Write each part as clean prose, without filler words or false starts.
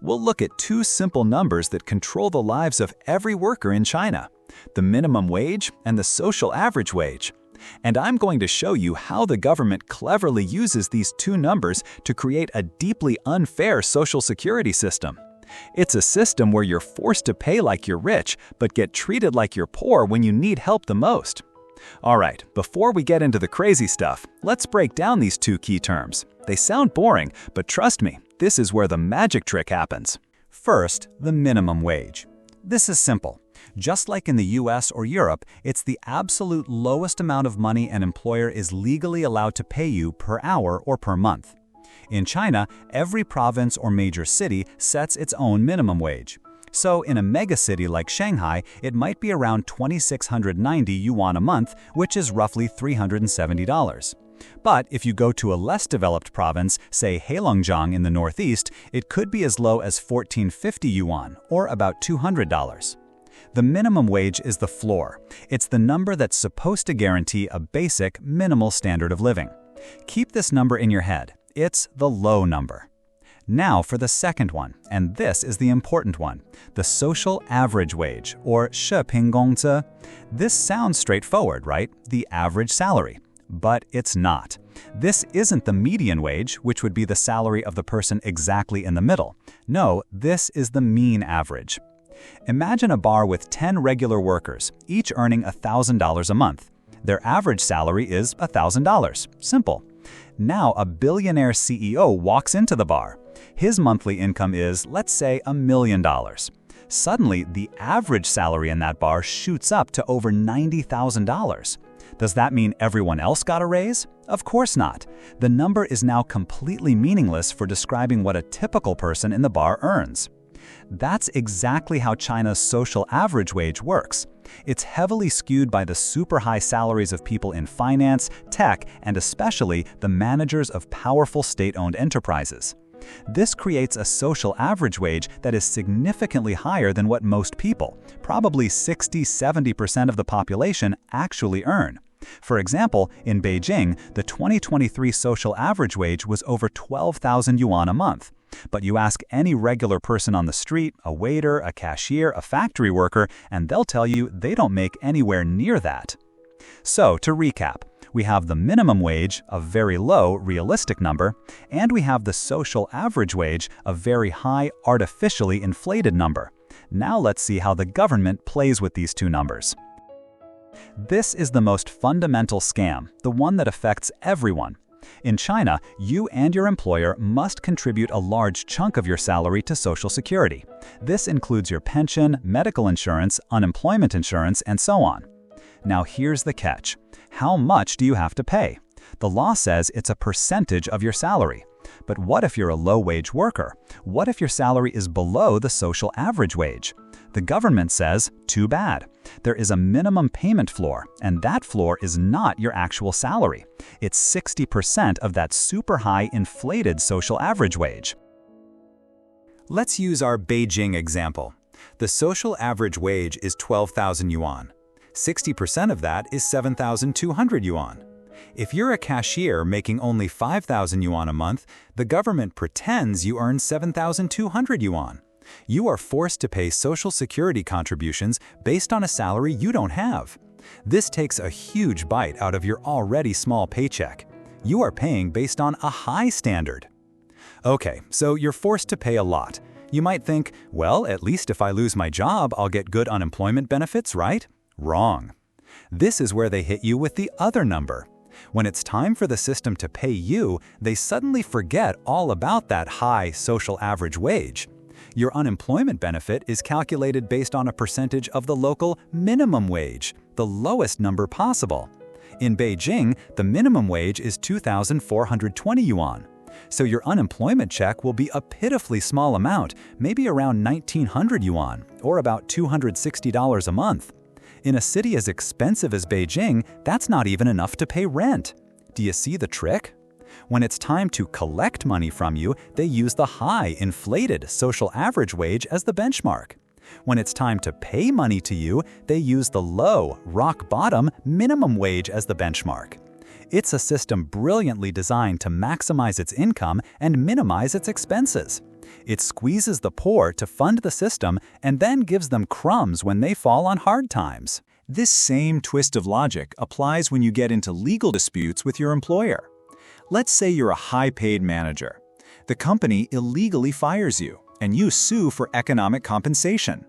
we'll look at two simple numbers that control the lives of every worker in China: the minimum wage and the social average wage. And I'm going to show you how the government cleverly uses these two numbers to create a deeply unfair social security system. It's a system where you're forced to pay like you're rich, but get treated like you're poor when you need help the most. All right, before we get into the crazy stuff, let's break down these two key terms. They sound boring, but trust me, this is where the magic trick happens. First, the minimum wage. This is simple. Just like in the US or Europe, it's the absolute lowest amount of money an employer is legally allowed to pay you per hour or per month. In China, every province or major city sets its own minimum wage. So in a megacity like Shanghai, it might be around 2,690 yuan a month, which is roughly $370. But if you go to a less developed province, say Heilongjiang in the northeast, it could be as low as 1,450 yuan, or about $200. The minimum wage is the floor. It's the number that's supposed to guarantee a basic, minimal standard of living. Keep this number in your head. It's the low number. Now for the second one, and this is the important one, the social average wage, or 社平工资. This sounds straightforward, right? The average salary. But it's not. This isn't the median wage, which would be the salary of the person exactly in the middle. No, this is the mean average. Imagine a bar with 10 regular workers, each earning $1,000 a month. Their average salary is $1,000. Simple. Now a billionaire CEO walks into the bar. His monthly income is, let's say, $1 million. Suddenly, the average salary in that bar shoots up to over $90,000. Does that mean everyone else got a raise? Of course not. The number is now completely meaningless for describing what a typical person in the bar earns. That's exactly how China's social average wage works. It's heavily skewed by the super high salaries of people in finance, tech, and especially the managers of powerful state-owned enterprises. This creates a social average wage that is significantly higher than what most people, probably 60–70% of the population, actually earn. For example, in Beijing, the 2023 social average wage was over 12,000 yuan a month. But you ask any regular person on the street, a waiter, a cashier, a factory worker, and they'll tell you they don't make anywhere near that. So, to recap, we have the minimum wage, a very low, realistic number, and we have the social average wage, a very high, artificially inflated number. Now let's see how the government plays with these two numbers. This is the most fundamental scam, the one that affects everyone. In China, you and your employer must contribute a large chunk of your salary to Social Security. This includes your pension, medical insurance, unemployment insurance, and so on. Now here's the catch. How much do you have to pay? The law says it's a percentage of your salary. But what if you're a low-wage worker? What if your salary is below the social average wage? The government says, too bad. There is a minimum payment floor, and that floor is not your actual salary. It's 60% of that super high inflated social average wage. Let's use our Beijing example. The social average wage is 12,000 yuan. 60% of that is 7,200 yuan. If you're a cashier making only 5,000 yuan a month, the government pretends you earn 7,200 yuan. You are forced to pay Social Security contributions based on a salary you don't have. This takes a huge bite out of your already small paycheck. You are paying based on a high standard. Okay, so you're forced to pay a lot. You might think, well, at least if I lose my job, I'll get good unemployment benefits, right? Wrong. This is where they hit you with the other number. When it's time for the system to pay you, they suddenly forget all about that high social average wage. Your unemployment benefit is calculated based on a percentage of the local minimum wage, the lowest number possible. In Beijing, the minimum wage is 2,420 yuan. So your unemployment check will be a pitifully small amount, maybe around 1,900 yuan, or about $260 a month. In a city as expensive as Beijing, that's not even enough to pay rent. Do you see the trick? When it's time to collect money from you, they use the high, inflated social average wage as the benchmark. When it's time to pay money to you, they use the low, rock-bottom minimum wage as the benchmark. It's a system brilliantly designed to maximize its income and minimize its expenses. It squeezes the poor to fund the system and then gives them crumbs when they fall on hard times. This same twist of logic applies when you get into legal disputes with your employer. Let's say you're a high-paid manager. The company illegally fires you, and you sue for economic compensation.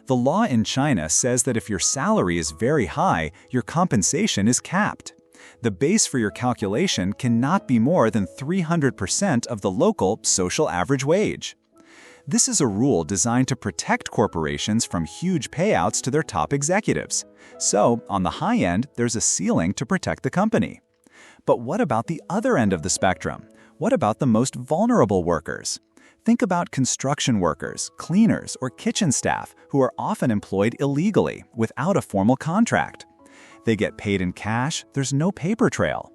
The law in China says that if your salary is very high, your compensation is capped. The base for your calculation cannot be more than 300% of the local social average wage. This is a rule designed to protect corporations from huge payouts to their top executives. So, on the high end, there's a ceiling to protect the company. But what about the other end of the spectrum? What about the most vulnerable workers? Think about construction workers, cleaners, or kitchen staff who are often employed illegally without a formal contract. They get paid in cash, there's no paper trail.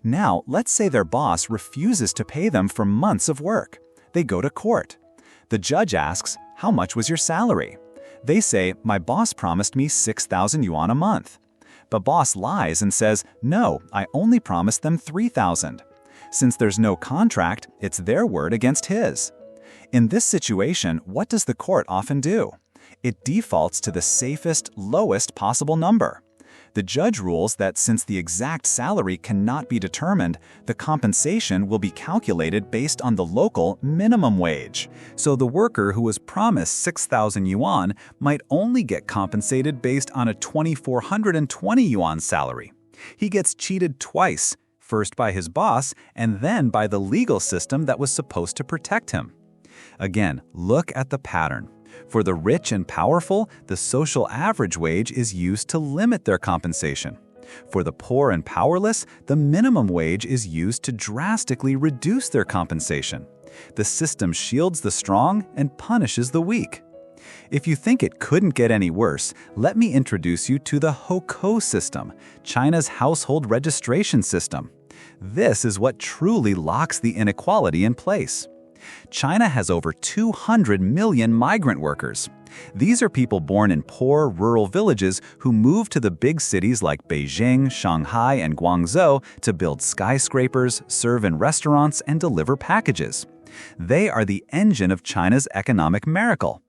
Now, let's say their boss refuses to pay them for months of work. They go to court. The judge asks, "How much was your salary?" They say, "My boss promised me 6,000 yuan a month." But boss lies and says, "No, I only promised them 3,000. Since there's no contract, it's their word against his. In this situation, what does the court often do? It defaults to the safest, lowest possible number. The judge rules that since the exact salary cannot be determined, the compensation will be calculated based on the local minimum wage. So the worker who was promised 6,000 yuan might only get compensated based on a 2,420 yuan salary. He gets cheated twice, first by his boss and then by the legal system that was supposed to protect him. Again, look at the pattern. For the rich and powerful, the social average wage is used to limit their compensation. For the poor and powerless, the minimum wage is used to drastically reduce their compensation. The system shields the strong and punishes the weak. If you think it couldn't get any worse, let me introduce you to the Hukou system, China's household registration system. This is what truly locks the inequality in place. China has over 200 million migrant workers. These are people born in poor, rural villages who move to the big cities like Beijing, Shanghai, and Guangzhou to build skyscrapers, serve in restaurants, and deliver packages. They are the engine of China's economic miracle.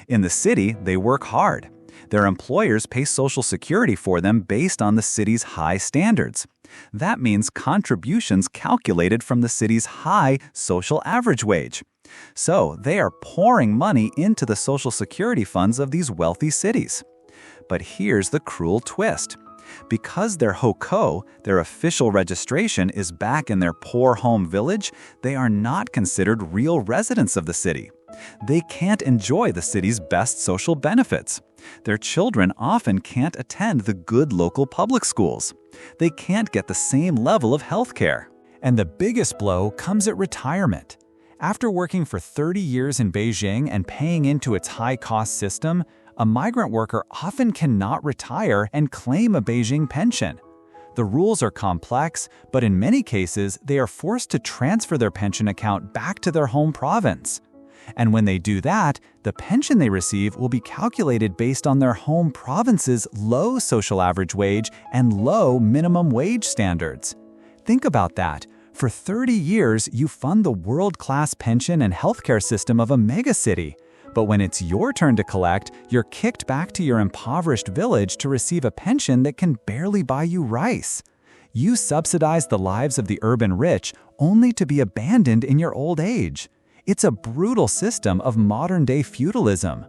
In the city, they work hard. Their employers pay Social Security for them based on the city's high standards. That means contributions calculated from the city's high social average wage. So they are pouring money into the Social Security funds of these wealthy cities. But here's the cruel twist. Because their Hukou, their official registration, is back in their poor home village, they are not considered real residents of the city. They can't enjoy the city's best social benefits. Their children often can't attend the good local public schools. They can't get the same level of health care. And the biggest blow comes at retirement. After working for 30 years in Beijing and paying into its high-cost system, a migrant worker often cannot retire and claim a Beijing pension. The rules are complex, but in many cases, they are forced to transfer their pension account back to their home province. And when they do that, the pension they receive will be calculated based on their home province's low social average wage and low minimum wage standards. Think about that. For 30 years, you fund the world-class pension and healthcare system of a megacity. But when it's your turn to collect, you're kicked back to your impoverished village to receive a pension that can barely buy you rice. You subsidize the lives of the urban rich only to be abandoned in your old age. It's a brutal system of modern-day feudalism.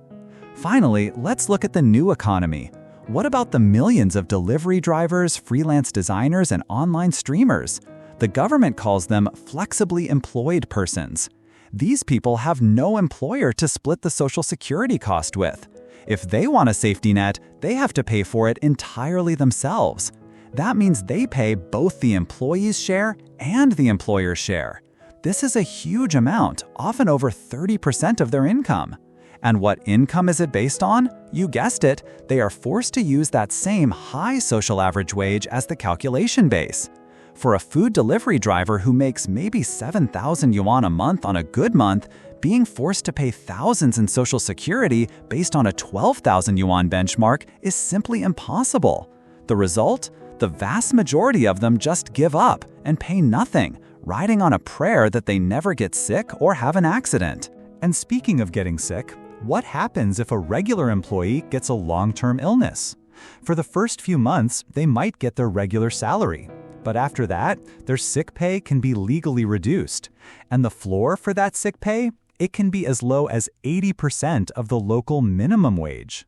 Finally, let's look at the new economy. What about the millions of delivery drivers, freelance designers, and online streamers? The government calls them flexibly employed persons. These people have no employer to split the Social Security cost with. If they want a safety net, they have to pay for it entirely themselves. That means they pay both the employee's share and the employer's share. This is a huge amount, often over 30% of their income. And what income is it based on? You guessed it, they are forced to use that same high social average wage as the calculation base. For a food delivery driver who makes maybe 7,000 yuan a month on a good month, being forced to pay thousands in Social Security based on a 12,000 yuan benchmark is simply impossible. The result? The vast majority of them just give up and pay nothing, riding on a prayer that they never get sick or have an accident. And speaking of getting sick, what happens if a regular employee gets a long-term illness? For the first few months, they might get their regular salary. But after that, their sick pay can be legally reduced. And the floor for that sick pay, it can be as low as 80% of the local minimum wage.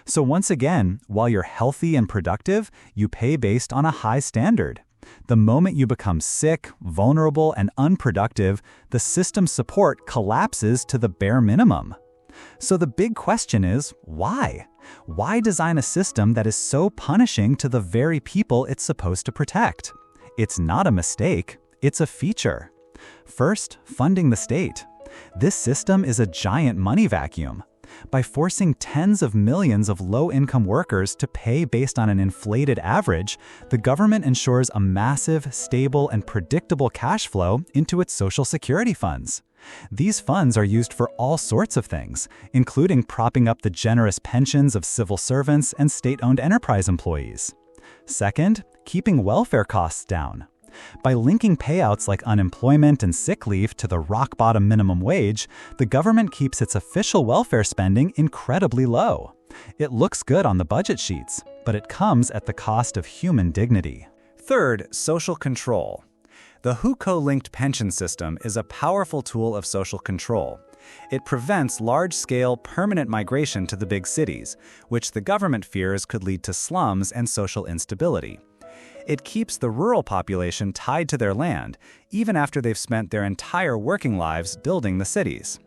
So once again, while you're healthy and productive, you pay based on a high standard. The moment you become sick, vulnerable, and unproductive, the system's support collapses to the bare minimum. So the big question is, why? Why design a system that is so punishing to the very people it's supposed to protect? It's not a mistake, it's a feature. First, funding the state. This system is a giant money vacuum. By forcing tens of millions of low-income workers to pay based on an inflated average, the government ensures a massive, stable, and predictable cash flow into its social security funds. These funds are used for all sorts of things, including propping up the generous pensions of civil servants and state-owned enterprise employees. Second, keeping welfare costs down. By linking payouts like unemployment and sick leave to the rock-bottom minimum wage, the government keeps its official welfare spending incredibly low. It looks good on the budget sheets, but it comes at the cost of human dignity. Third, social control. The hukou-linked pension system is a powerful tool of social control. It prevents large-scale, permanent migration to the big cities, which the government fears could lead to slums and social instability. It keeps the rural population tied to their land, even after they've spent their entire working lives building the cities.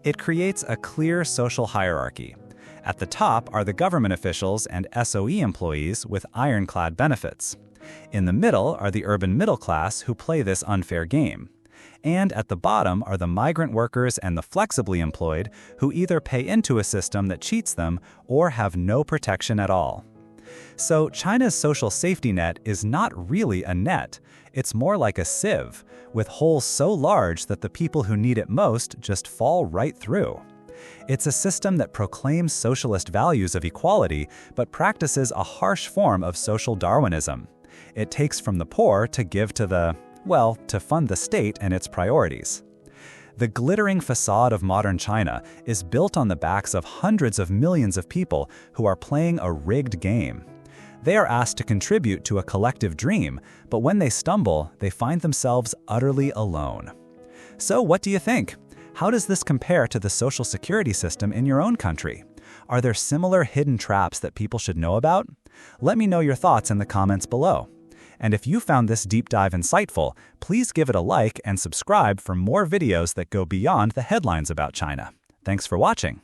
It creates a clear social hierarchy. At the top are the government officials and SOE employees with ironclad benefits. In the middle are the urban middle class who play this unfair game. And at the bottom are the migrant workers and the flexibly employed who either pay into a system that cheats them or have no protection at all. So China's social safety net is not really a net. It's more like a sieve, with holes so large that the people who need it most just fall right through. It's a system that proclaims socialist values of equality, but practices a harsh form of social Darwinism. It takes from the poor to give to to fund the state and its priorities. The glittering facade of modern China is built on the backs of hundreds of millions of people who are playing a rigged game. They are asked to contribute to a collective dream, but when they stumble, they find themselves utterly alone. So what do you think? How does this compare to the social security system in your own country? Are there similar hidden traps that people should know about? Let me know your thoughts in the comments below. And if you found this deep dive insightful, please give it a like and subscribe for more videos that go beyond the headlines about China. Thanks for watching.